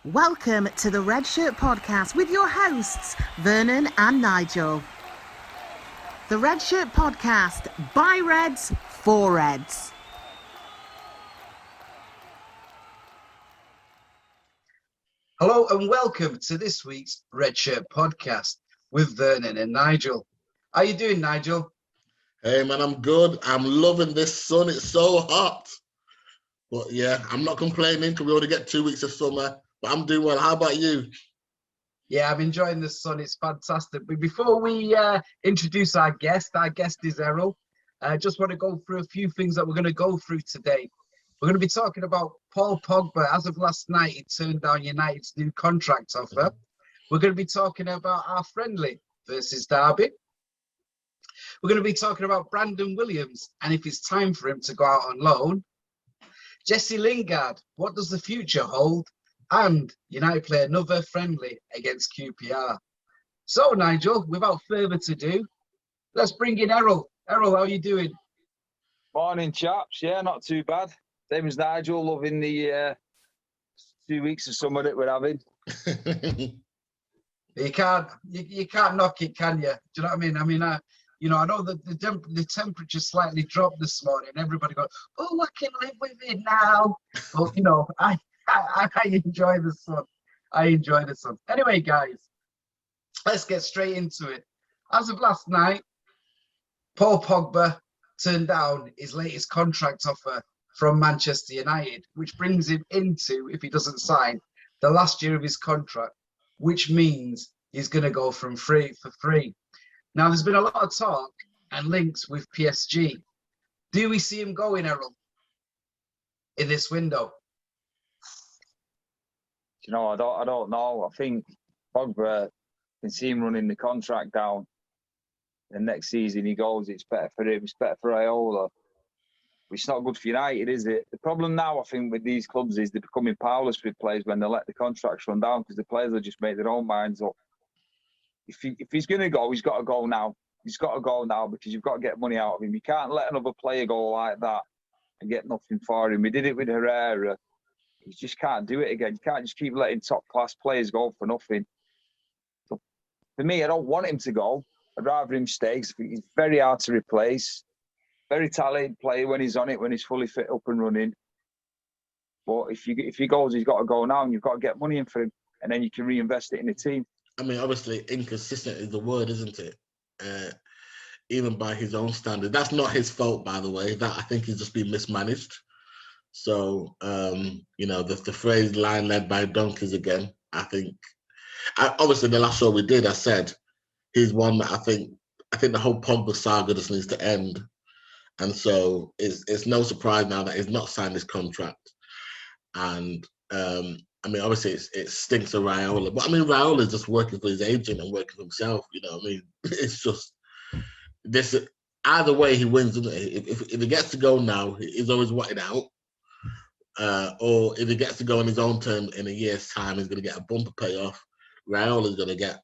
Welcome to the Red Shirt Podcast with your hosts, Vernon and Nigel. The Red Shirt Podcast, by Reds, for Reds. Hello and welcome to this week's Red Shirt Podcast with Vernon and Nigel. How you doing, Nigel? Hey man, I'm good. I'm loving this sun. It's so hot. But yeah, I'm not complaining because we only get 2 weeks of summer. But I'm doing well. How about you? Yeah, I'm enjoying the sun. It's fantastic. But before we introduce our guest is Errol. I just want to go through a few things that we're going to go through today. We're going to be talking about Paul Pogba. As of last night, he turned down United's new contract offer. We're going to be talking about our friendly versus Derby. We're going to be talking about Brandon Williams and if it's time for him to go out on loan. Jesse Lingard, what does the future hold? And United play another friendly against QPR. So, Nigel, without further ado, let's bring in Errol. Errol, how are you doing? Morning, chaps. Yeah, not too bad. Same as Nigel, loving the 2 weeks of summer that we're having. You can't knock it, can you? Do you know what I mean? I know that the temperature slightly dropped this morning. Everybody goes, "Oh, I can live with it now." But I enjoy the sun. Anyway, guys, let's get straight into it. As of last night, Paul Pogba turned down his latest contract offer from Manchester United, which brings him into, if he doesn't sign, the last year of his contract, which means he's going to go from free for free. Now, there's been a lot of talk and links with PSG. Do we see him going, Errol, in this window? You know, I don't know. I think Pogba can see him running the contract down. And next season he goes, it's better for him, it's better for Errol. It's not good for United, is it? The problem now, I think, with these clubs is they're becoming powerless with players when they let the contracts run down because the players will just make their own minds up. If he's going to go, he's got to go now. He's got to go now because you've got to get money out of him. You can't let another player go like that and get nothing for him. We did it with Herrera. You just can't do it again. You can't just keep letting top-class players go for nothing. So for me, I don't want him to go. I'd rather him stay because he's very hard to replace. Very talented player when he's on it, when he's fully fit up and running. But if he goes, he's got to go now and you've got to get money in for him and then you can reinvest it in the team. I mean, obviously, inconsistent is the word, isn't it? Even by his own standard. That's not his fault, by the way. That I think he's just been mismanaged. So, the phrase "line led by donkeys" again. I think, obviously, the last show we did, I said he's one that I think the whole Pogba saga just needs to end. And so it's no surprise now that he's not signed his contract. And obviously it stinks of Raiola. But Raiola is just working for his agent and working for himself. You know what I mean? It's just this. Either way, he wins, isn't it? If he gets to go now, he's always wanted out. Or if he gets to go on his own terms in a year's time, he's going to get a bumper payoff. Raiola is going to get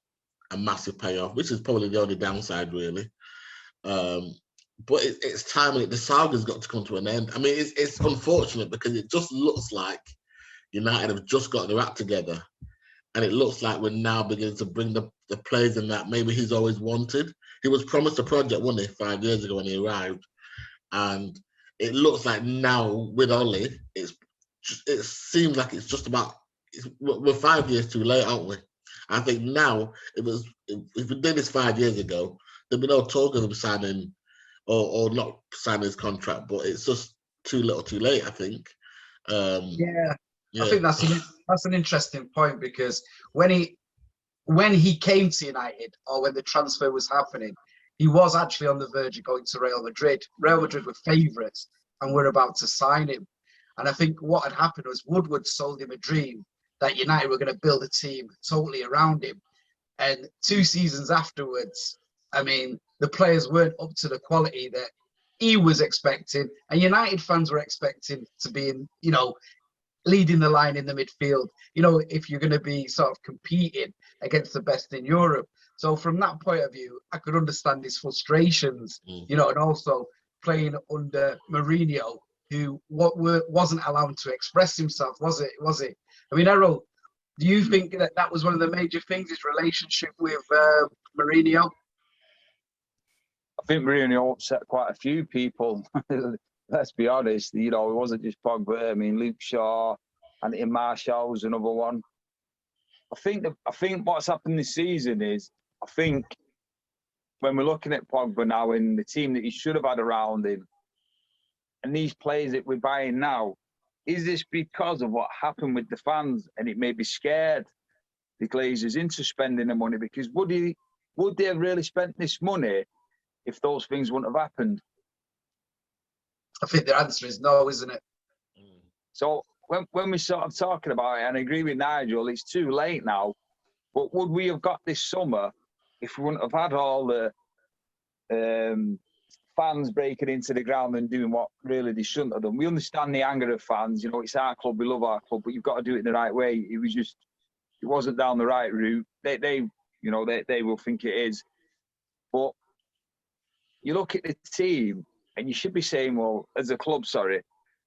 a massive payoff, which is probably the only downside, really. But it's time. The saga's got to come to an end. It's unfortunate because it just looks like United have just got their act together. And it looks like we're now beginning to bring the players in that maybe he's always wanted. He was promised a project, wasn't he, 5 years ago when he arrived. And it looks like now with Ole, it seems like it's just about, we're 5 years too late, aren't we? I think now, if we did this 5 years ago, there'd be no talk of him signing or not signing his contract, but it's just too little too late, I think. Yeah. I think that's an interesting point because when he came to United or when the transfer was happening, he was actually on the verge of going to Real Madrid. Real Madrid were favourites and were about to sign him. And I think what had happened was Woodward sold him a dream that United were going to build a team totally around him. And 2 seasons afterwards, the players weren't up to the quality that he was expecting, and United fans were expecting to be in, leading the line in the midfield, if you're going to be sort of competing against the best in Europe. So from that point of view, I could understand his frustrations, and also playing under Mourinho, who wasn't allowed to express himself, was it? Errol, Do you think that was one of the major things, his relationship with Mourinho? I think Mourinho upset quite a few people. Let's be honest. It wasn't just Pogba. I mean, Luke Shaw, Anthony Martial was another one. I think what's happened this season is, I think when we're looking at Pogba now and the team that he should have had around him, and these players that we're buying now, is this because of what happened with the fans and it may be scared the Glazers into spending the money? Because would they have really spent this money if those things wouldn't have happened? I think the answer is no, isn't it? So when we're sort of talking about it, and I agree with Nigel, it's too late now. But would we have got this summer if we wouldn't have had all the fans breaking into the ground and doing what really they shouldn't have done? We understand the anger of fans. It's our club, we love our club, but you've got to do it in the right way. It wasn't down the right route. They will think it is. But you look at the team and you should be saying, well, as a club,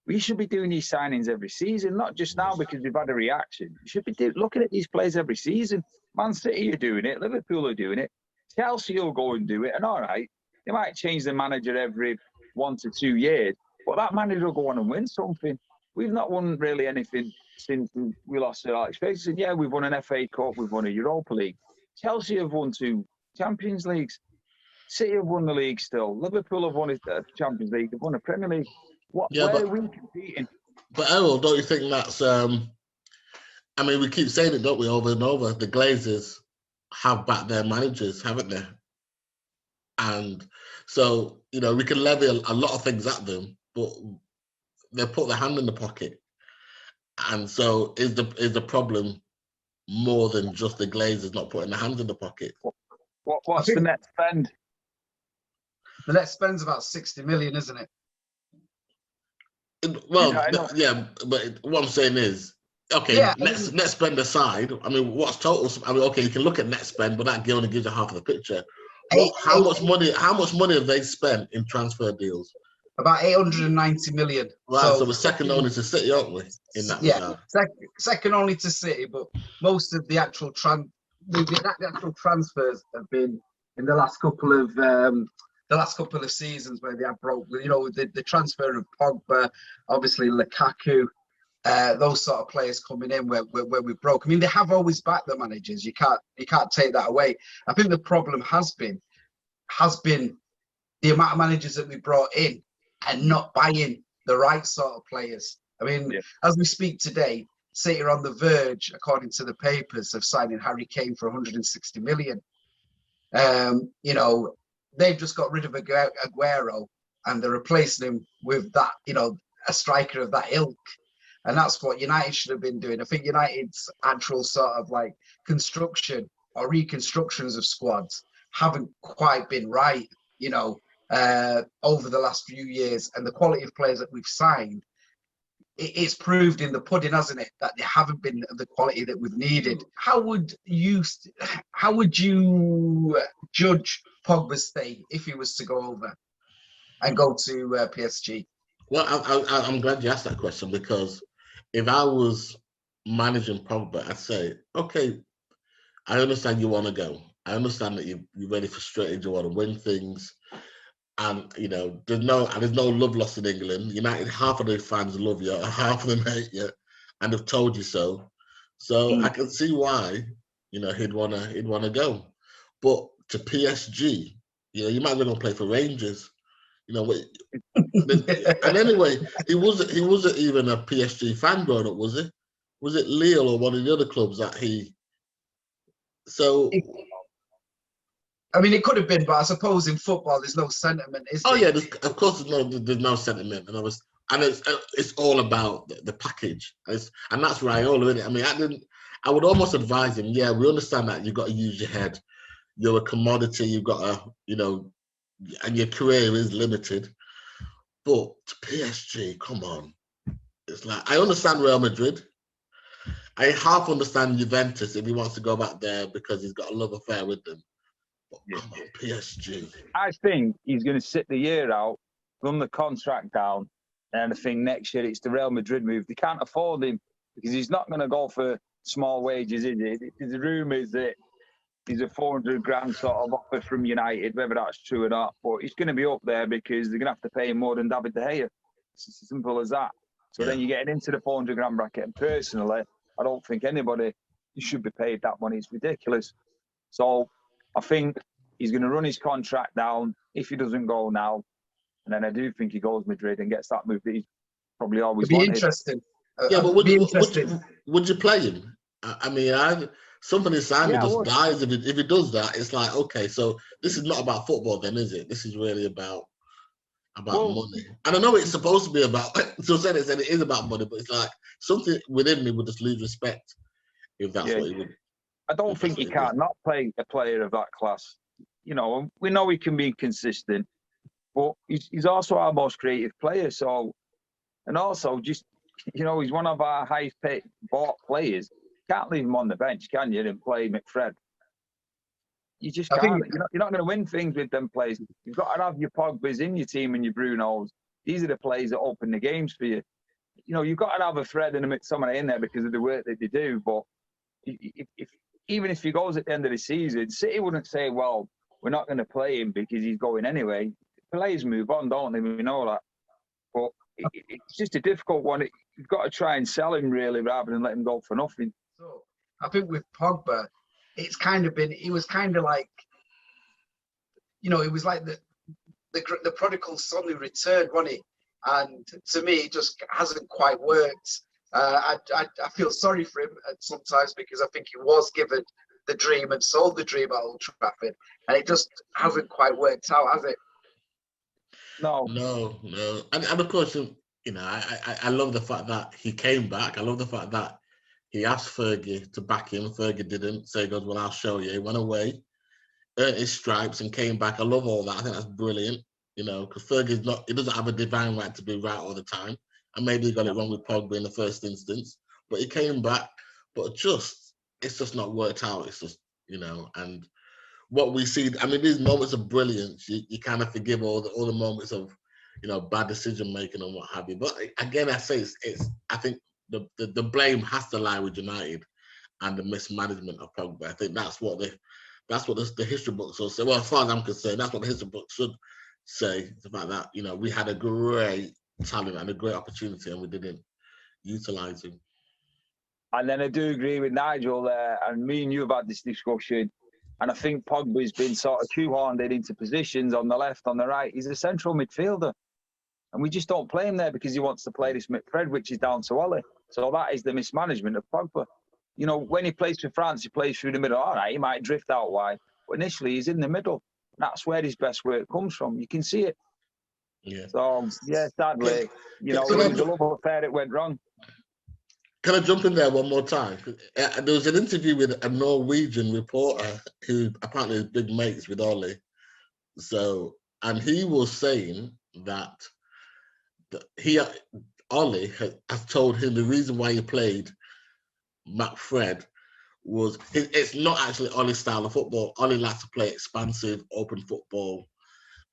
we should be doing these signings every season, not just now because we've had a reaction. You should be looking at these players every season. Man City are doing it. Liverpool are doing it. Chelsea will go and do it. And all right, they might change the manager every 1 to 2 years, but that manager will go on and win something. We've not won really anything since we lost to Alex Ferguson. Yeah, we've won an FA Cup. We've won a Europa League. Chelsea have won 2 Champions Leagues. City have won the league still. Liverpool have won the Champions League. They've won a Premier League. Where are we competing? But Errol, don't you think that's? I mean, we keep saying it, don't we, over and over? The Glazers have backed their managers, haven't they? And so we can levy a lot of things at them, but they put their hand in the pocket. And so is the problem more than just the Glazers not putting their hands in the pocket? What's the net spend? The net spend's about 60 million, isn't it? Well, yeah, but what I'm saying is, okay, net spend aside, I mean, what's total? I mean, okay, you can look at net spend, but that only gives you half of the picture. How much money have they spent in transfer deals? About 890 million. Right, so we're second only to City, aren't we? In that regard. Second only to City, but most of the actual actual transfers have been in the last couple of seasons where they have broke. The transfer of Pogba, obviously Lukaku, those sort of players coming in where we broke. I mean, they have always backed the managers. You can't take that away. I think the problem has been the amount of managers that we brought in and not buying the right sort of players. I mean, as we speak today, City are on the verge, according to the papers, of signing Harry Kane for 160 million. They've just got rid of Aguero and they're replacing him with that, a striker of that ilk. And that's what United should have been doing. I think United's actual sort of like construction or reconstructions of squads haven't quite been right, over the last few years. And the quality of players that we've signed, it's proved in the pudding, hasn't it, that they haven't been the quality that we've needed. How would you judge Pogba's stay if he was to go over and go to PSG? Well, I'm glad you asked that question, because if I was managing Pogba, I'd say, okay, I understand you want to go. I understand that you're really frustrated. You want to win things. And, there's no love lost in England. United, half of the fans love you, half of them hate you, and have told you so. So I can see why, he'd wanna go. But to PSG, you might as well go play for Rangers. And anyway, he wasn't even a PSG fan growing up, was he? Was it Lille or one of the other clubs that he? So. I mean, it could have been, but I suppose in football there's no sentiment, is there? Oh yeah, of course there's no sentiment, and it's all about the package, and that's Raiola, isn't it? I mean, I would almost advise him. Yeah, we understand that you've got to use your head. You're a commodity. You've got to, and your career is limited. But to PSG, come on, it's like, I understand Real Madrid. I half understand Juventus if he wants to go back there because he's got a love affair with them. Come on, PSG. I think he's going to sit the year out, run the contract down, and I think next year it's the Real Madrid move. They can't afford him because he's not going to go for small wages, is it? There's rumours that there's a 400 grand sort of offer from United, whether that's true or not. But he's going to be up there because they're going to have to pay him more than David De Gea. It's as simple as that. So then you're getting into the 400 grand bracket. And personally, I don't think anybody should be paid that money. It's ridiculous. So I think he's going to run his contract down if he doesn't go now. And then I do think he goes Madrid and gets that move that he's probably always It'd be wanted. interesting. Yeah, but would you play him? I mean, somebody signed him just dies if he does that. It's like, okay, so this is not about football then, is it? This is really about money. And I know it's supposed to be about, so said it is about money, but it's like something within me would just lose respect if that's what he would. I don't think he can't not play a player of that class. You know, we know he can be consistent, but he's also our most creative player. So, and also just, you know, he's one of our highest paid bought players. Can't leave him on the bench, can you, and play McFred? You just can't. You're not going to win things with them players. You've got to have your Pogbas in your team and your Brunos. These are the players that open the games for you. You know, you've got to have a Fred and somebody in there because of the work that they do. But even if he goes at the end of the season, City wouldn't say, well, we're not going to play him because he's going anyway. Players move on, don't they? We know that. But it's just a difficult one. You've got to try and sell him, really, rather than let him go for nothing. So I think with Pogba, it's kind of been, it was kind of like, you know, it was like the prodigal son who returned, wasn't he? And to me, it just hasn't quite worked. I feel sorry for him sometimes because I think he was given the dream and sold the dream at Old Trafford, and it just hasn't quite worked out, has it? No. And of course, you know, I love the fact that he came back. I love the fact that he asked Fergie to back him. Fergie didn't. So he goes, well, I'll show you. He went away, earned his stripes, and came back. I love all that. I think that's brilliant, you know, because he doesn't have a divine right to be right all the time. And maybe he got it wrong with Pogba in the first instance. But he came back. But it's just not worked out. It's just, you know, and what we see, I mean, these moments of brilliance, you kind of forgive all the moments of, you know, bad decision making and what have you. But again, I say I think the blame has to lie with United and the mismanagement of Pogba. I think that's what the history books will say. Well, as far as I'm concerned, that's what the history books should say. The fact that, you know, we had a great talent and a great opportunity and we didn't utilize him. And then I do agree with Nigel there, and me and you have had this discussion. And I think Pogba's been sort of shoehorned into positions on the left, on the right. He's a central midfielder. And we just don't play him there because he wants to play this McFred, which is down to Ollie. So that is the mismanagement of Pogba. You know, when he plays for France, he plays through the middle. All right, he might drift out wide. But initially, he's in the middle. That's where his best work comes from. You can see it. Yeah. So, yeah, sadly, you know, it was a love affair that went wrong. Can I jump in there one more time? There was an interview with a Norwegian reporter who apparently is big mates with Ollie. So, and he was saying that Ollie has told him the reason why he played McFred was it's not actually Ollie's style of football. Ollie likes to play expansive, open football,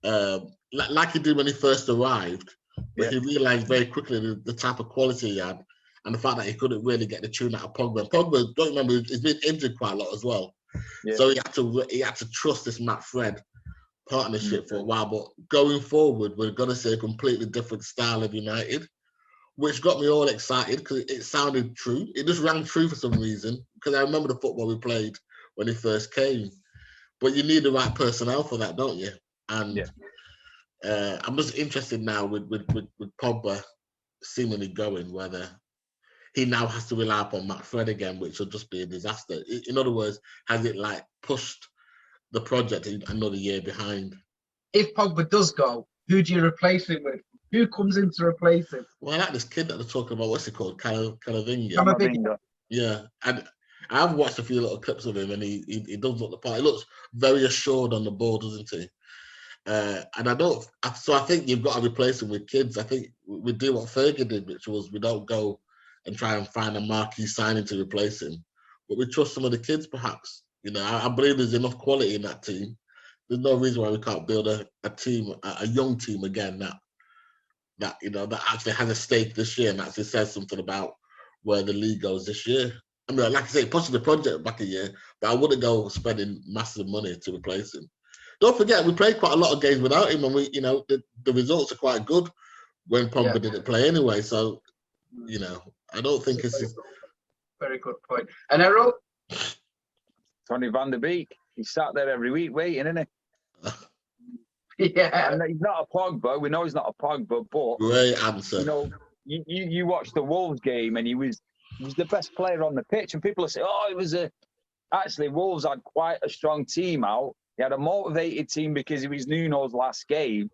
like he did when he first arrived. But he realised very quickly the type of quality he had. And the fact that he couldn't really get the tune out of Pogba. And Pogba, don't remember, he's been injured quite a lot as well. Yeah. So he had to trust this McFred partnership for a while. But going forward, we're going to see a completely different style of United, which got me all excited because it sounded true. It just rang true for some reason, because I remember the football we played when he first came. But you need the right personnel for that, don't you? And I'm just interested now with Pogba seemingly going, whether he now has to rely upon McFred again, which will just be a disaster. In other words, has it like pushed the project another year behind? If Pogba does go, who do you replace him with? Who comes in to replace him? Well, I like this kid that they're talking about. What's he called? Camavinga. Yeah, and I've watched a few little clips of him, and he does look the part. He looks very assured on the ball, doesn't he? And I think you've got to replace him with kids. I think we do what Fergie did, which was we don't go and try and find a marquee signing to replace him, but we trust some of the kids, perhaps. You know, I believe there's enough quality in that team. There's no reason why we can't build a team, a young team again that you know that actually has a stake this year and actually says something about where the league goes this year. I mean, like I say, pushing the project back a year, but I wouldn't go spending massive money to replace him. Don't forget, we played quite a lot of games without him, and the results are quite good when Pogba didn't play anyway. So, I don't think it's very good point. And Errol? Tony Van der Beek. He's sat there every week waiting, isn't he? Yeah. And he's not a Pogba. We know he's not a Pogba, but great answer. You watched the Wolves game, and he was the best player on the pitch, and people are saying, "Oh, it was actually Wolves had quite a strong team out. He had a motivated team because it was Nuno's last game,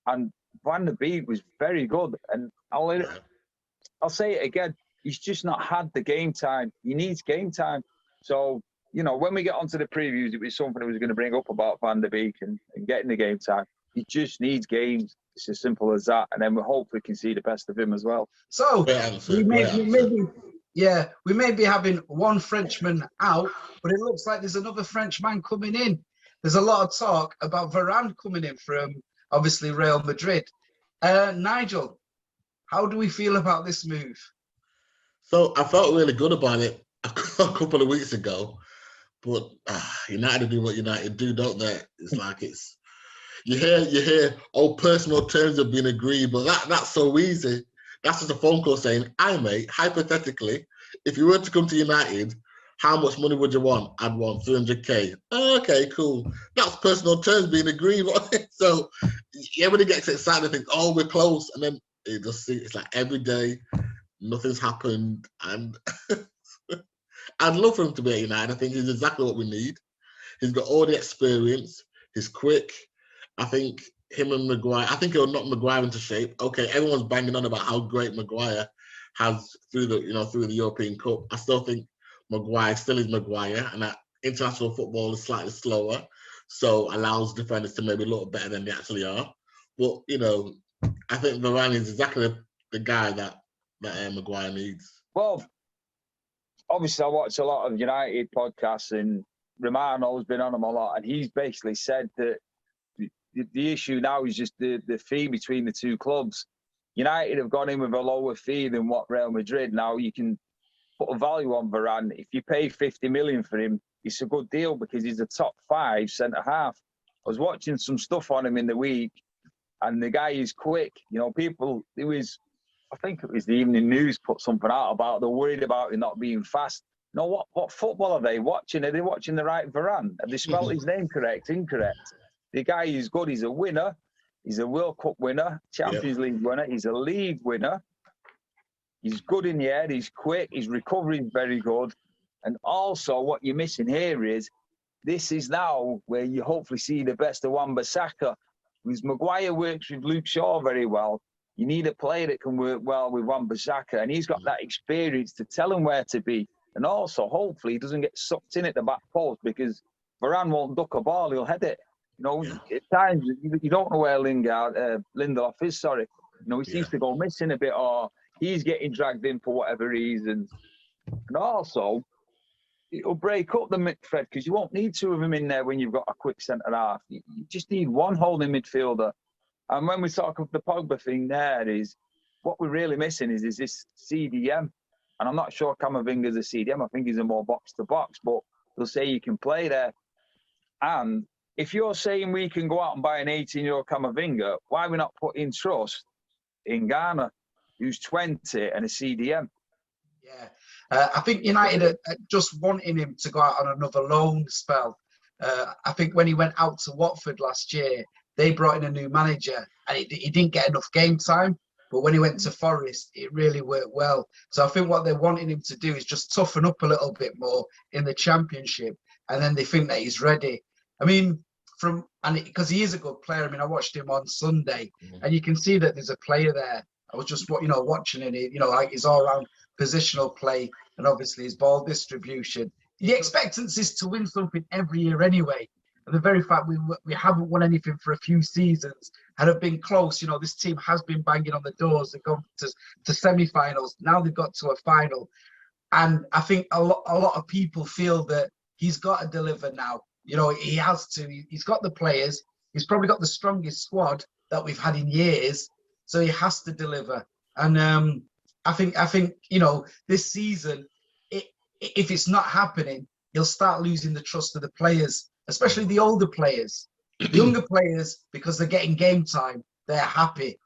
and Van der Beek was very good. And I'll say it again, he's just not had the game time. He needs game time. So, when we get onto the previews, it was something I was going to bring up about Van der Beek and getting the game time. He just needs games. It's as simple as that. And then we hopefully can see the best of him as well. So, we may be having one Frenchman out, but it looks like there's another Frenchman coming in. There's a lot of talk about Varane coming in from, obviously, Real Madrid. Nigel, how do we feel about this move? So I felt really good about it a couple of weeks ago, but United do what United do, don't they? It's like you hear personal terms have been agreed, but that's so easy. That's just a phone call saying, mate, hypothetically, if you were to come to United, how much money would you want? I'd want 300k. Oh, okay, cool. That's personal terms being agreed. So everybody gets excited and thinks, oh, we're close. And then it's like every day, nothing's happened. And I'd love for him to be at United. I think he's exactly what we need. He's got all the experience. He's quick. I think him and Maguire, I think he'll knock Maguire into shape. Okay, everyone's banging on about how great Maguire has through the European Cup. I still think Maguire still is Maguire, and that international football is slightly slower, so allows defenders to maybe look better than they actually are. But I think Varane is exactly the guy that Maguire needs. Well, obviously, I watch a lot of United podcasts, and Romano's been on them a lot, and he's basically said that the issue now is just the fee between the two clubs. United have gone in with a lower fee than what Real Madrid. Now you can put a value on Varane. If you pay 50 million for him, it's a good deal because he's a top 5 centre half. I was watching some stuff on him in the week, and the guy is quick. I think it was the Evening News put something out about they're worried about him not being fast. No, what football are they watching? Are they watching the right Varane? Have they spelled his name correct? Incorrect. The guy is good. He's a winner. He's a World Cup winner, Champions League winner. He's a league winner. He's good in the air. He's quick. His recovery is very good. And also what you're missing here is this is now where you hopefully see the best of Wan-Bissaka. Because Maguire works with Luke Shaw very well. You need a player that can work well with Wan-Bissaka. And he's got that experience to tell him where to be. And also, hopefully, he doesn't get sucked in at the back post because Varane won't duck a ball. He'll head it. At times, you don't know where Lindelof is, he seems to go missing a bit, or he's getting dragged in for whatever reason. And also, it'll break up the midfield because you won't need 2 of them in there when you've got a quick centre-half. You just need one holding midfielder. And when we talk of the Pogba thing there is, what we're really missing is this CDM. And I'm not sure Camavinga's a CDM. I think he's a more box-to-box, but they'll say you can play there. And if you're saying we can go out and buy an 18-year-old Camavinga, why are we not putting trust in Ghana, who's 20 and a CDM? Yeah, I think United are just wanting him to go out on another loan spell. I think when he went out to Watford last year, they brought in a new manager, and he didn't get enough game time. But when he went to Forest, it really worked well. So I think what they're wanting him to do is just toughen up a little bit more in the Championship, and then they think that he's ready. I mean, because he is a good player. I mean, I watched him on Sunday, and you can see that there's a player there. I was just, watching it. Like his all-round positional play, and obviously his ball distribution. The expectancy is to win something every year anyway. And the very fact we haven't won anything for a few seasons and have been close. This team has been banging on the doors. They've gone to semi-finals. Now they've got to a final, and I think a lot of people feel that he's got to deliver now. He has to. He's got the players. He's probably got the strongest squad that we've had in years. So he has to deliver. And I think this season, if it's not happening, he'll start losing the trust of the players, especially the older players. The younger players, because they're getting game time, they're happy.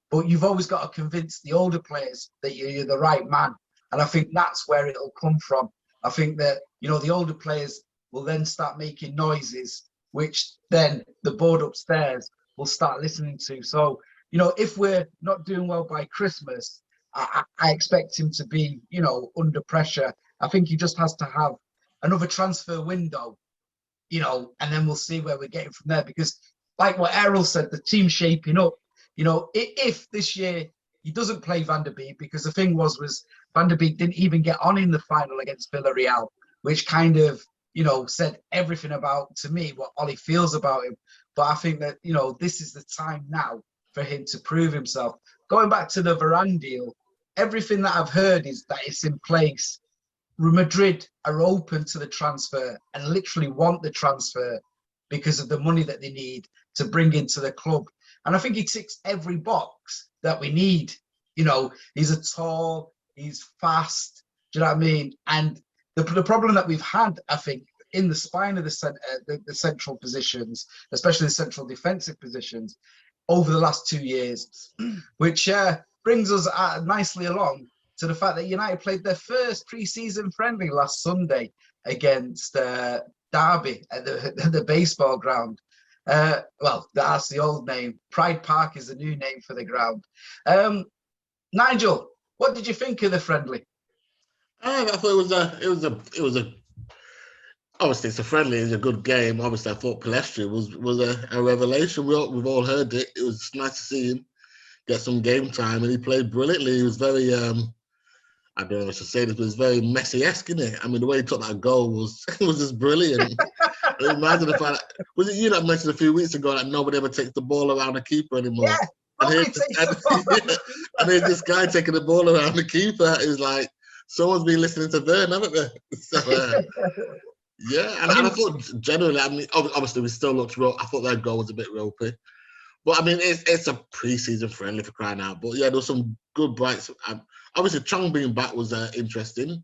But you've always got to convince the older players that you're the right man. And I think that's where it'll come from. I think that, the older players will then start making noises, which then the board upstairs will start listening to. So, if we're not doing well by Christmas, I expect him to be, under pressure. I think he just has to have another transfer window, and then we'll see where we're getting from there. Because like what Errol said, the team's shaping up. If this year he doesn't play Van der Beek, because the thing was Van der Beek didn't even get on in the final against Villarreal, which kind of, said everything about, to me, what Ollie feels about him. But I think that, this is the time now for him to prove himself. Going back to the Varane deal, everything that I've heard is that it's in place. Madrid are open to the transfer and literally want the transfer because of the money that they need to bring into the club. And I think he ticks every box that we need. He's a tall, he's fast. Do you know what I mean? And the problem that we've had, I think, in the spine of the central positions, especially the central defensive positions, over the last 2 years, which brings us nicely along to the fact that United played their first pre-season friendly last Sunday against Derby at the baseball ground. Well, that's the old name. Pride Park is the new name for the ground. Nigel, what did you think of the friendly? I thought it was a obviously it's a friendly, it's a good game. Obviously, I thought Palestri was a revelation. We've all heard it. It was nice to see him get some game time, and he played brilliantly. He was very I don't know if I should say this, but it's very Messi-esque, isn't it? I mean, the way he took that goal was just brilliant. Imagine the fact that, was it you that mentioned a few weeks ago that nobody ever takes the ball around the keeper anymore? Yeah, and here's this guy taking the ball around the keeper. Is like, someone's been listening to Vernon, haven't they? So, yeah, and I thought generally, I mean, obviously we still looked rope. I thought that goal was a bit ropey. But I mean, it's a pre-season friendly for crying out. But yeah, there was some good brights. Obviously, Chong being back was interesting.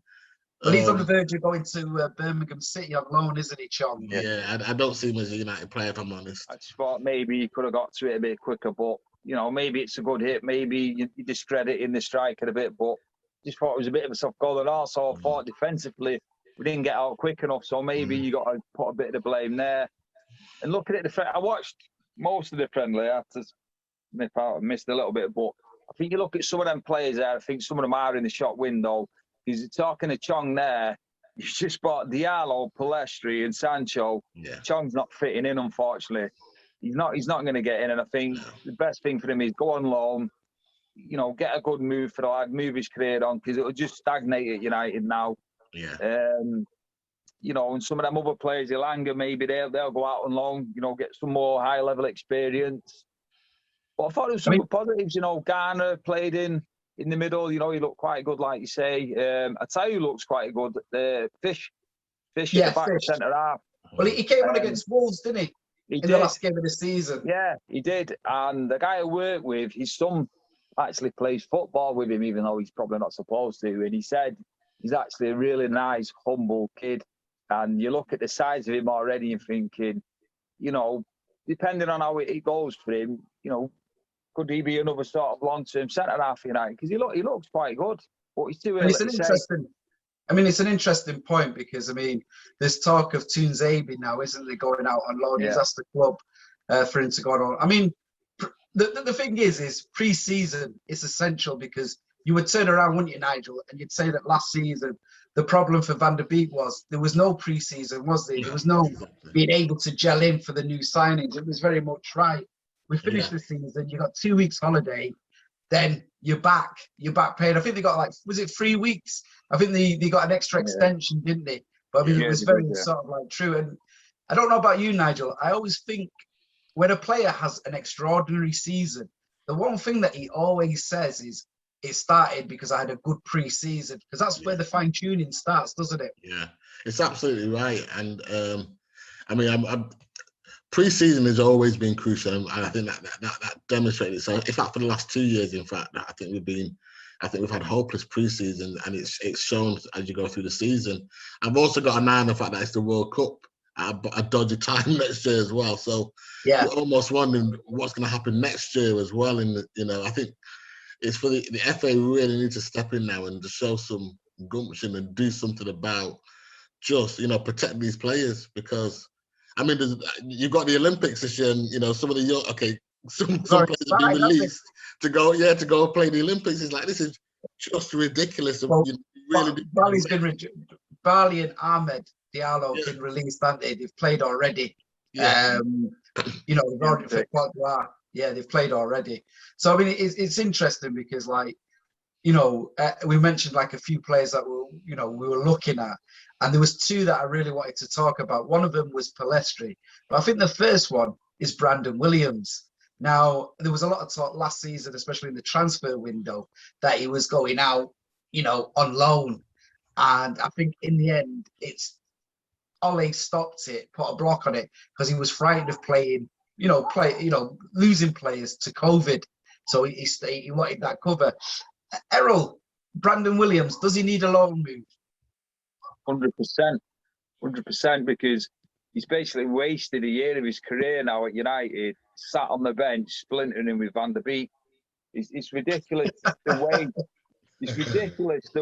Well, he's on the verge of going to Birmingham City on loan, isn't he, Chong? Yeah, I don't see him as a United player, if I'm honest. I just thought maybe he could have got to it a bit quicker, but maybe it's a good hit. Maybe you discredit in the striker a bit, but just thought it was a bit of a soft goal. And also, I thought defensively we didn't get out quick enough, so maybe you got to put a bit of the blame there. And looking at I watched most of the friendly. I had to nip out and missed a little bit, but I think you look at some of them players there, I think some of them are in the shop window. Because talking to Chong there, you just bought Diallo, Palestri and Sancho. Yeah. Chong's not fitting in, unfortunately. He's not going to get in, and I think the best thing for him is go on loan, get a good move for the lad, move his career on, because it'll just stagnate at United now. Yeah. And some of them other players, Elanga, maybe they'll go out on loan, get some more high-level experience. But I thought there was some good positives. Garner played in the middle. He looked quite good, like you say. Atayu looks quite good. Fish at the back centre half. Well, he came on against Wolves, didn't he? The last game of the season. Yeah, he did. And the guy I work with, his son actually plays football with him, even though he's probably not supposed to. And he said he's actually a really nice, humble kid. And you look at the size of him already and thinking, depending on how it goes for him, could he be another sort of long-term centre-half for United? Because he looks quite good. But he's too early to say. It's an interesting point because, there's talk of Toonzabi now, isn't there, going out on loan? He's asked the club for him to go on. The thing is pre-season is essential because you would turn around, wouldn't you, Nigel, and you'd say that last season the problem for Van der Beek was there was no pre-season, was there? There was no being able to gel in for the new signings. It was very much right. We finished the season, you got 2 weeks holiday, then you're back paid. I think they got was it 3 weeks? I think they got an extra extension, didn't they? But it was very sort of true. And I don't know about you, Nigel. I always think when a player has an extraordinary season, the one thing that he always says is, it started because I had a good pre-season, because that's where the fine-tuning starts, doesn't it? Yeah, it's absolutely right. And pre-season has always been crucial, and I think that demonstrated itself. In fact, for the last 2 years, I think we've been I think we've had hopeless preseason, and it's shown as you go through the season. I've also got an eye on the fact that it's the World Cup at a dodgy time next year as well. So you're almost wondering what's going to happen next year as well. And I think it's for the FA really need to step in now and to show some gumption and do something about just protect these players, because I mean you've got the Olympics this year, and some of the young some players have been released to go play the Olympics. It's like, this is just ridiculous. Well, Barley and Ahmed Diallo have been released, haven't they? They've played already. They've already they've played already. So I mean, it's interesting because we mentioned like a few players that we were looking at, and there was two that I really wanted to talk about. One of them was Palestri, but I think the first one is Brandon Williams. Now, there was a lot of talk last season, especially in the transfer window, that he was going out, on loan. And I think in the end, Ole stopped it, put a block on it, because he was frightened of losing players to COVID. So he wanted that cover. Errol, Brandon Williams, does he need a loan move? 100%, because he's basically wasted a year of his career now at United, sat on the bench, splintering him with Van der Beek. It's ridiculous the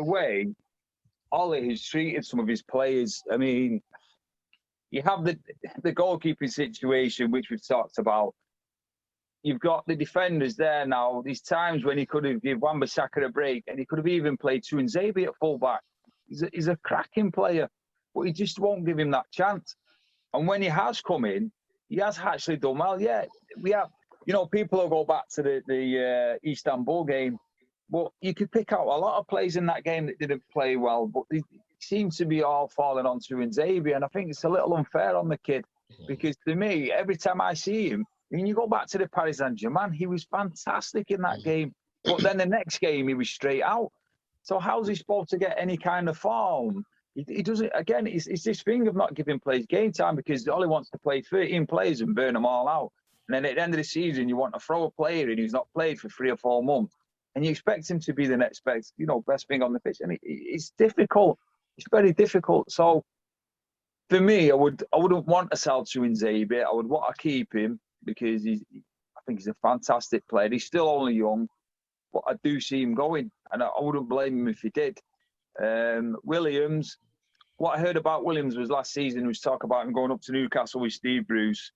way Ole has treated some of his players. I mean, you have the goalkeeping situation, which we've talked about. You've got the defenders there now. There's times when he could have given Wan-Bissaka a break, and he could have even played Tuanzebe at fullback. He's a cracking player, but he just won't give him that chance. And when he has come in, he has actually done well. Yeah, we have, people will go back to the Istanbul game, but you could pick out a lot of players in that game that didn't play well, but they seem to be all falling on Tuanzebe, and I think it's a little unfair on the kid, because to me, every time I see him, you go back to the Paris Saint-Germain, he was fantastic in that game, but then the next game he was straight out. So how's he supposed to get any kind of form? He doesn't. Again, it's this thing of not giving players game time, because all he wants to play 13 players and burn them all out. And then at the end of the season, you want to throw a player in who's not played for 3 or 4 months, and you expect him to be the next best thing on the pitch. And it's difficult. It's very difficult. So for me, I wouldn't want to sell Tuanzebe. I would want to keep him, because I think he's a fantastic player. He's still only young, but I do see him going, and I wouldn't blame him if he did. Williams, what I heard about Williams was last season was talk about him going up to Newcastle with Steve Bruce.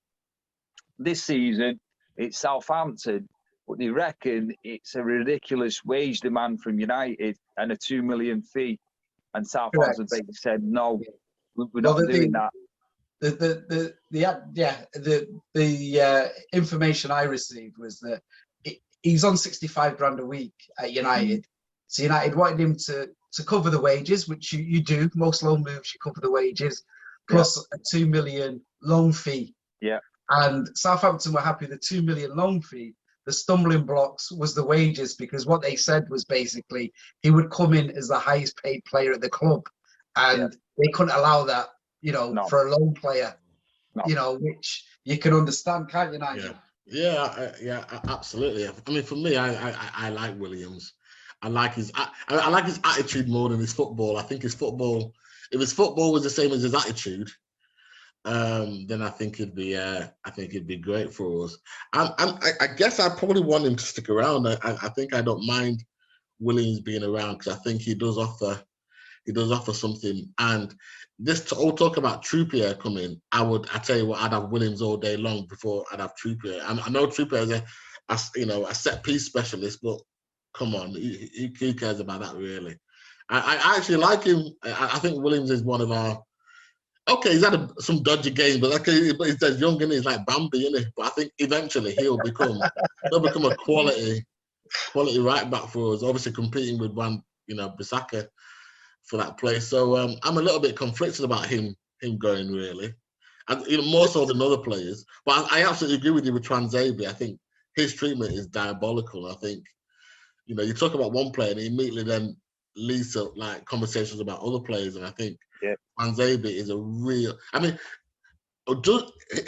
This season, it's Southampton, but they reckon it's a ridiculous wage demand from United and a $2 million fee. And Southampton basically said, no, we're not doing that. The information I received was that he's on 65 grand a week at United. So United wanted him to cover the wages, which you do. Most loan moves, you cover the wages, plus a 2 million loan fee. Yeah. And Southampton were happy with the 2 million loan fee. The stumbling blocks was the wages, because what they said was basically he would come in as the highest paid player at the club, and they couldn't allow that, for a loan player, which you can understand, can't you, Nigel? Yeah, absolutely. I mean, for me, I like Williams. I like his attitude more than his football. I think his football, if his football was the same as his attitude, then I think it'd be great for us. I guess I probably want him to stick around. I think I don't mind Williams being around, because I think he does offer something. And this all talk about Trippier coming, I tell you what, I'd have Williams all day long before I'd have Trippier. I know Trippier is a set piece specialist, but come on, who cares about that really? I actually like him. I think Williams is one of our. Okay, he's had some dodgy games, but he's as young, and he's like Bambi, isn't he? But I think eventually he'll become a quality right back for us. Obviously competing with Bissaka for that place. So I'm a little bit conflicted about him going really, and more so than other players. But I absolutely agree with you with Tuanzebe. I think his treatment is diabolical. I think you talk about one player and he immediately then leads to like conversations about other players, and I think Tuanzebe is a real. I mean,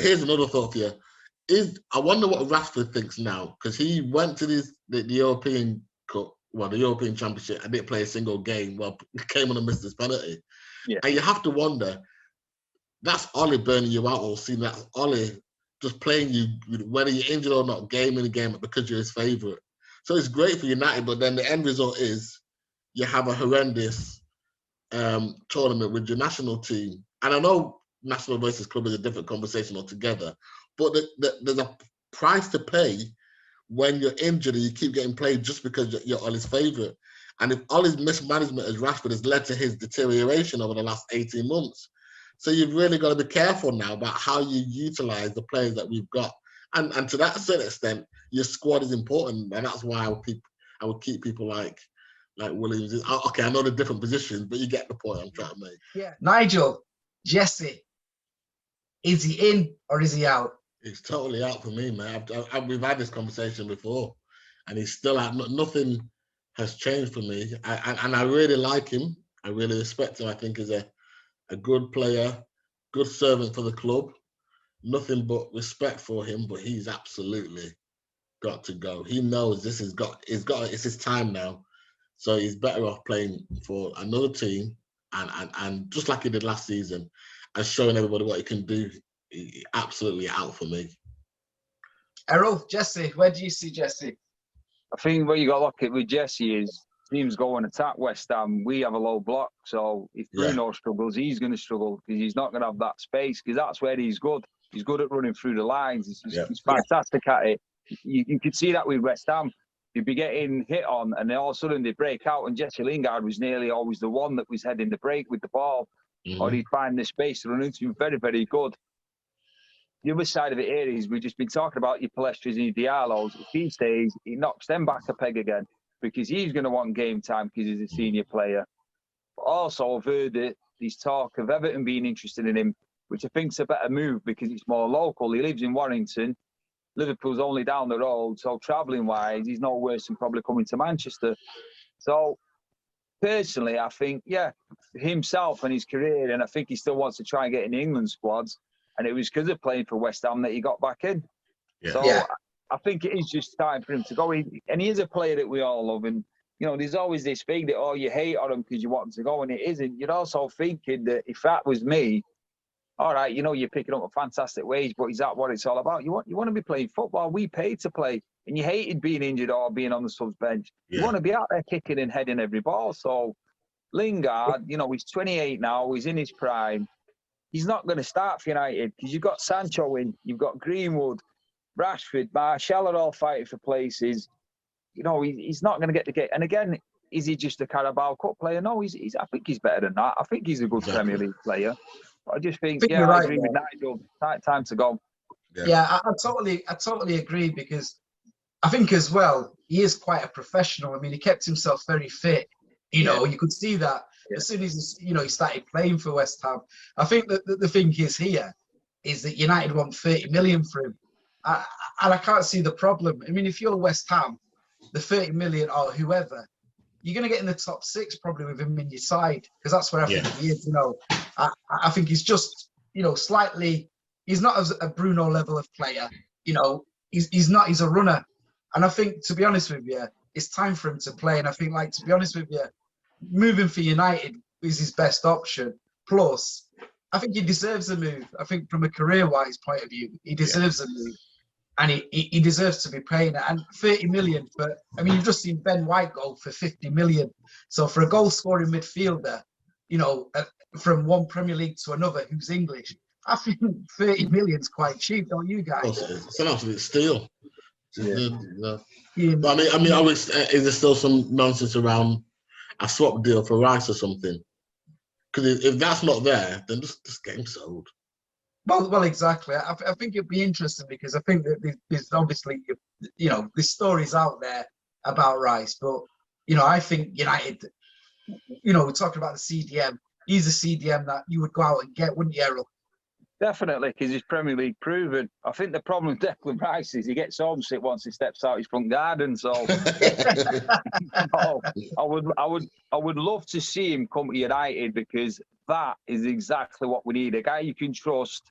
here's another thought for you. I wonder what Rashford thinks now, because he went to the European Cup the European Championship. I didn't play a single game. Well, came on and missed this penalty. Yeah. And you have to wonder, that's Ollie burning you out all season. That's Ollie just playing you, whether you're injured or not, game in a game because you're his favourite. So it's great for United, but then the end result is you have a horrendous tournament with your national team. And I know national versus club is a different conversation altogether, but there's a price to pay when you're injured and you keep getting played just because you're Ollie's favourite. And if Ollie's mismanagement as Rashford has led to his deterioration over the last 18 months, so you've really got to be careful now about how you utilise the players that we've got. And to that certain extent, your squad is important, and that's why I would keep people like Williams. Okay, I know the different positions, but you get the point I'm trying to make. Yeah, Nigel, Jesse, is he in or is he out? He's totally out for me, man. We've had this conversation before, and he's still out. Nothing has changed for me, and I really like him. I really respect him. I think he's a good player, good servant for the club. Nothing but respect for him, but he's absolutely got to go. He knows it's his time now. So he's better off playing for another team and just like he did last season and showing everybody what he can do. He absolutely out for me. Errol, Jesse, where do you see Jesse? I think what you got to look at with Jesse is teams go and attack West Ham. We have a low block. So if Bruno struggles, he's going to struggle because he's not going to have that space because that's where he's good. He's good at running through the lines. He's fantastic at it. You could see that with West Ham. You'd be getting hit on and then all of a sudden they break out and Jesse Lingard was nearly always the one that was heading the break with the ball. Or he'd find the space to run into him. Very, very good. The other side of it here is we've just been talking about your Palestras and your Diallos. If he stays, he knocks them back a peg again because he's going to want game time because he's a senior player. But also, I've heard that there's talk of Everton being interested in him, which I think's a better move because it's more local. He lives in Warrington. Liverpool's only down the road, so travelling-wise, he's no worse than probably coming to Manchester. So, personally, I think, himself and his career, and I think he still wants to try and get in the England squads, and it was because of playing for West Ham that he got back in. Yeah. So, I think it is just time for him to go. And he is a player that we all love, and, you know, there's always this thing that, you hate on him because you want him to go, and it isn't. You're also thinking that if that was me, all right, you know, you're picking up a fantastic wage, but is that what it's all about? You want to be playing football. We paid to play, and you hated being injured or being on the subs bench. Yeah. You want to be out there kicking and heading every ball. So Lingard, you know, he's 28 now. He's in his prime. He's not going to start for United because you've got Sancho in, you've got Greenwood, Rashford, Martial are all fighting for places. You know, he's not going to get the game. And again, is he just a Carabao Cup player? No, I think he's better than that. I think he's a good Premier League player. I just think I agree with Nigel. Time to go. Yeah, I totally agree because I think as well he is quite a professional. I mean, he kept himself very fit. You know, you could see that as soon as he started playing for West Ham. I think that the thing is here is that United want 30 million for him, and I can't see the problem. I mean, if you're West Ham, the 30 million or whoever, you're going to get in the top 6 probably with him in your side because that's where I think he is. You know, I think he's just, you know, slightly. He's not as a Bruno level of player. You know, he's not. He's a runner, and I think, to be honest with you, it's time for him to play. And I think, like, to be honest with you, moving for United is his best option. Plus, I think he deserves a move. I think from a career-wise point of view, he deserves a move. And he deserves to be paying it. And 30 million for, I mean, you've just seen Ben White go for 50 million. So for a goal-scoring midfielder, you know, from one Premier League to another who's English, I think 30 million is quite cheap, don't you guys? It's an absolute steal. Yeah. But I mean, is there still some nonsense around a swap deal for Rice or something? Because if that's not there, then just get him sold. Well, exactly. I think it'd be interesting because I think that there's obviously, you know, there's stories out there about Rice, but, you know, I think United, you know, we're talking about the CDM. He's a CDM that you would go out and get, wouldn't you, Errol? Definitely, because he's Premier League proven. I think the problem with Declan Rice is he gets homesick once he steps out his front garden. So, I would love to see him come to United because that is exactly what we need. A guy you can trust.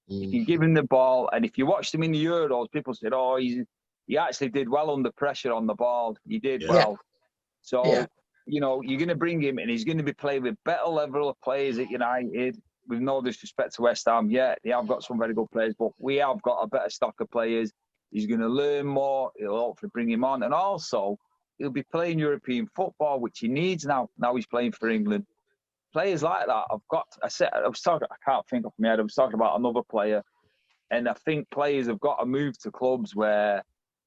You can give him the ball, and if you watched him in the Euros, people said, "Oh, he actually did well under pressure on the ball. He did well." So, Yeah. you know, you're going to bring him and he's going to be playing with better level of players at United. With no disrespect to West Ham, yeah, they have got some very good players, but we have got a better stock of players. He's going to learn more. It'll hopefully bring him on. And also, he'll be playing European football, which he needs now. Now he's playing for England. Players like that, I can't think off my head. I was talking about another player. And I think players have got to move to clubs where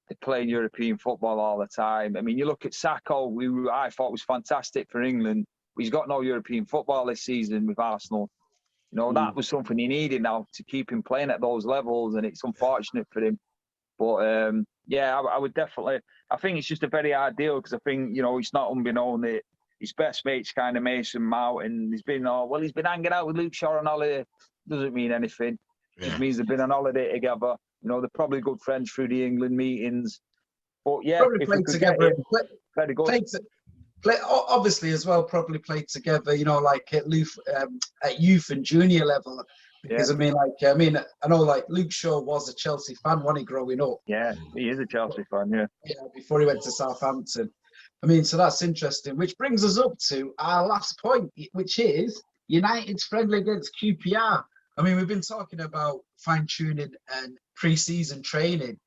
they're playing European football all the time. I mean, you look at Sacco, who I thought was fantastic for England. He's got no European football this season with Arsenal. You know, that was something he needed now to keep him playing at those levels, and it's unfortunate for him. But, yeah, I would definitely... I think it's just a very ideal because I think, you know, it's not unbeknown that his best mate's kind of Mason Mount, and he's been hanging out with Luke Shaw on holiday. Doesn't mean anything. It just means they've been on holiday together. You know, they're probably good friends through the England meetings. But, yeah, Probably if we played could together. get him, very good. Obviously as well, probably played together, you know, like at youth and junior level. Because I know like Luke Shaw was a Chelsea fan when he growing up. Yeah, he is a Chelsea fan, yeah. Yeah, before he went to Southampton. I mean, so that's interesting. Which brings us up to our last point, which is United's friendly against QPR. I mean, we've been talking about fine-tuning and pre-season training.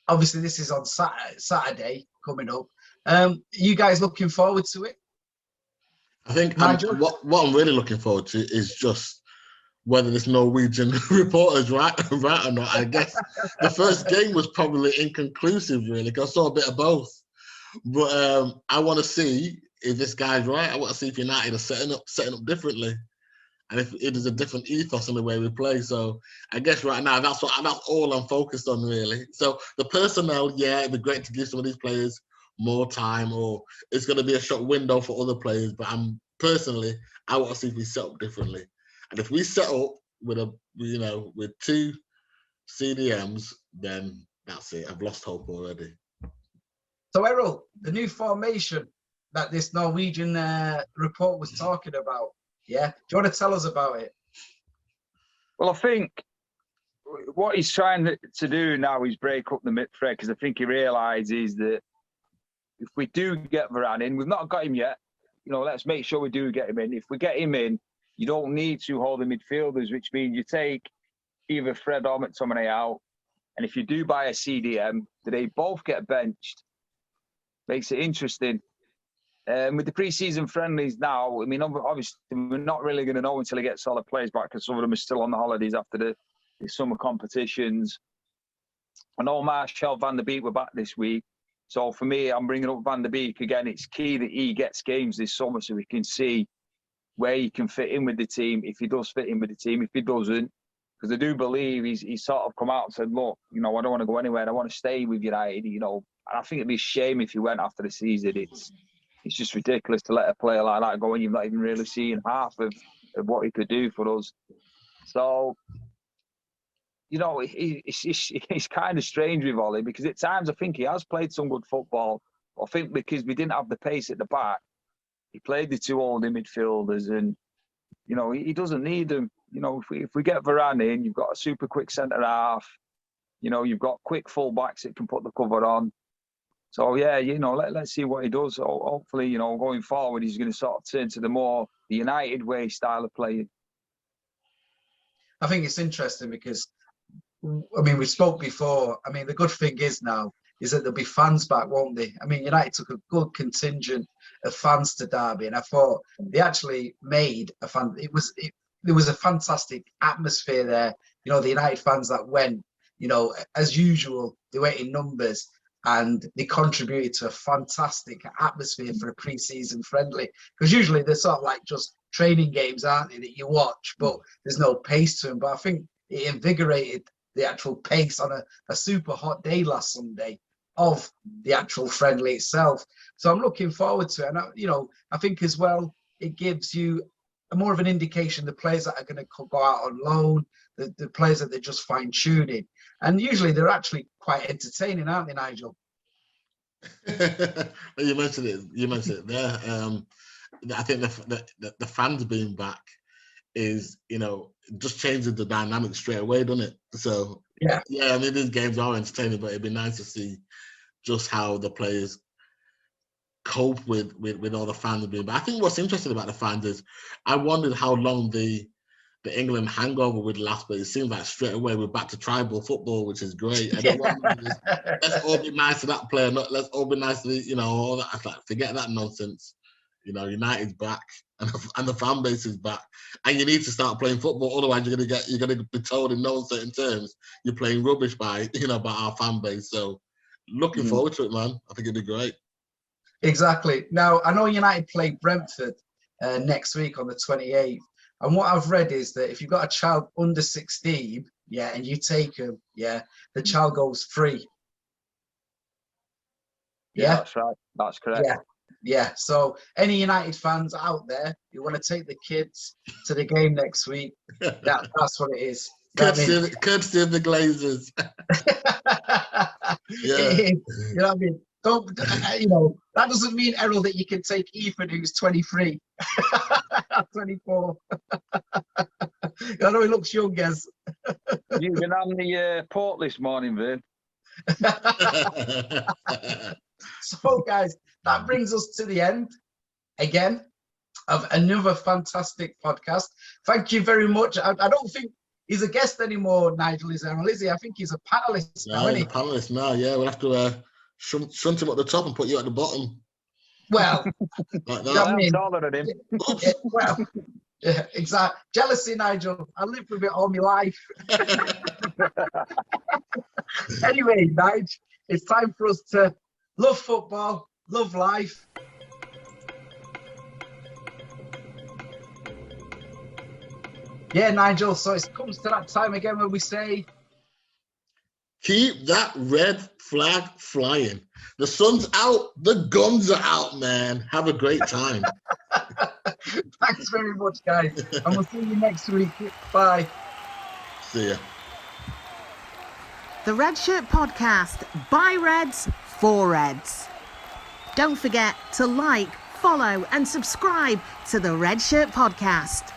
Obviously, this is on Saturday coming up. You guys looking forward to it? I think what I'm really looking forward to is just whether this Norwegian reporter's right or not. I guess the first game was probably inconclusive, really, because I saw a bit of both. But I want to see if this guy's right. I want to see if United are setting up differently, and if it is a different ethos in the way we play. So I guess right now that's all I'm focused on, really. So the personnel, yeah, it'd be great to give some of these players more time, or it's going to be a short window for other players. But I want to see if we set up differently, and if we set up with two CDMs, then that's it. I've lost hope already. So Errol, the new formation that this Norwegian report was talking about, yeah, do you want to tell us about it? Well, I think what he's trying to do now is break up the mid-thread, because I think he realises that if we do get Varane in, we've not got him yet, you know, let's make sure we do get him in. If we get him in, you don't need to hold the midfielders, which means you take either Fred or McTominay out. And if you do buy a CDM, they both get benched. Makes it interesting. With the pre-season friendlies now, I mean, obviously, we're not really going to know until he gets solid players back, because some of them are still on the holidays after the summer competitions. I know Marshall Van der Beek were back this week. So for me, I'm bringing up Van der Beek again. It's key that he gets games this summer so we can see where he can fit in with the team, if he does fit in with the team, if he doesn't. Because I do believe he's sort of come out and said, look, you know, I don't want to go anywhere. I want to stay with United, you know. And I think it'd be a shame if he went after the season. It's just ridiculous to let a player like that go and you've not even really seen half of what he could do for us. So, you know, it's kind of strange with Ollie, because at times I think he has played some good football. I think because we didn't have the pace at the back, he played the two holding midfielders, and, you know, he doesn't need them. You know, if we get Varane in, you've got a super quick centre half. You know, you've got quick full backs that can put the cover on. So, yeah, you know, let's see what he does. Hopefully, you know, going forward, he's going to sort of turn to the United way style of playing. I think it's interesting because, I mean, we spoke before. I mean, the good thing is that there'll be fans back, won't they? I mean, United took a good contingent of fans to Derby, and I thought they actually made a fan. There was a fantastic atmosphere there. You know, the United fans that went, you know, as usual, they went in numbers, and they contributed to a fantastic atmosphere for a pre-season friendly. Because usually they're sort of like just training games, aren't they, that you watch, but there's no pace to them. But I think it invigorated the actual pace on a super hot day last Sunday of the actual friendly itself. So I'm looking forward to it. And, you know, I think as well, it gives you more of an indication the players that are going to go out on loan, the players that they're just fine-tuning. And usually they're actually quite entertaining, aren't they, Nigel? You mentioned it there. I think the fans being back is, you know, just changes the dynamic straight away, doesn't it? So, yeah, I mean, these games are entertaining, but it'd be nice to see just how the players cope with all the fans being. But I think what's interesting about the fans is I wondered how long the England hangover would last, but it seems like straight away we're back to tribal football, which is great. And let's all be nice to that player, let's all be nice to all that. I like, forget that nonsense. United's back and the fan base is back, and you need to start playing football. Otherwise, you're gonna be told in no certain terms you're playing rubbish by our fan base. So, looking forward to it, man. I think it'd be great. Exactly. Now, I know United play Brentford next week on the 28th. And what I've read is that if you've got a child under 16, and you take them, the child goes free. Yeah, that's right. That's correct. Yeah. So any United fans out there who want to take the kids to the game next week, that's what it is. Courtesy of the Glazers. You know what I mean? Don't that doesn't mean, Errol, that you can take Ethan, who's 23, 24. I know he looks young, guys. You've been on the port this morning, Vern. So, guys, that brings us to the end again of another fantastic podcast. Thank you very much. I don't think he's a guest anymore, Nigel, is Errol, is he? I think he's a panelist now, isn't he? He's a panelist now, yeah. We'll have to shunt him at the top and put you at the bottom. Well, like that. I'm taller than him. Well, exactly. Jealousy, Nigel. I lived with it all my life. Anyway, Nigel, it's time for us to love football, love life. Yeah, Nigel, so it comes to that time again when we say, keep that red flag flying. The sun's out, the guns are out, man. Have a great time. Thanks very much, guys. And we'll see you next week. Bye. See ya. The Red Shirt Podcast, by Reds, for Reds. Don't forget to like, follow and subscribe to the Red Shirt Podcast.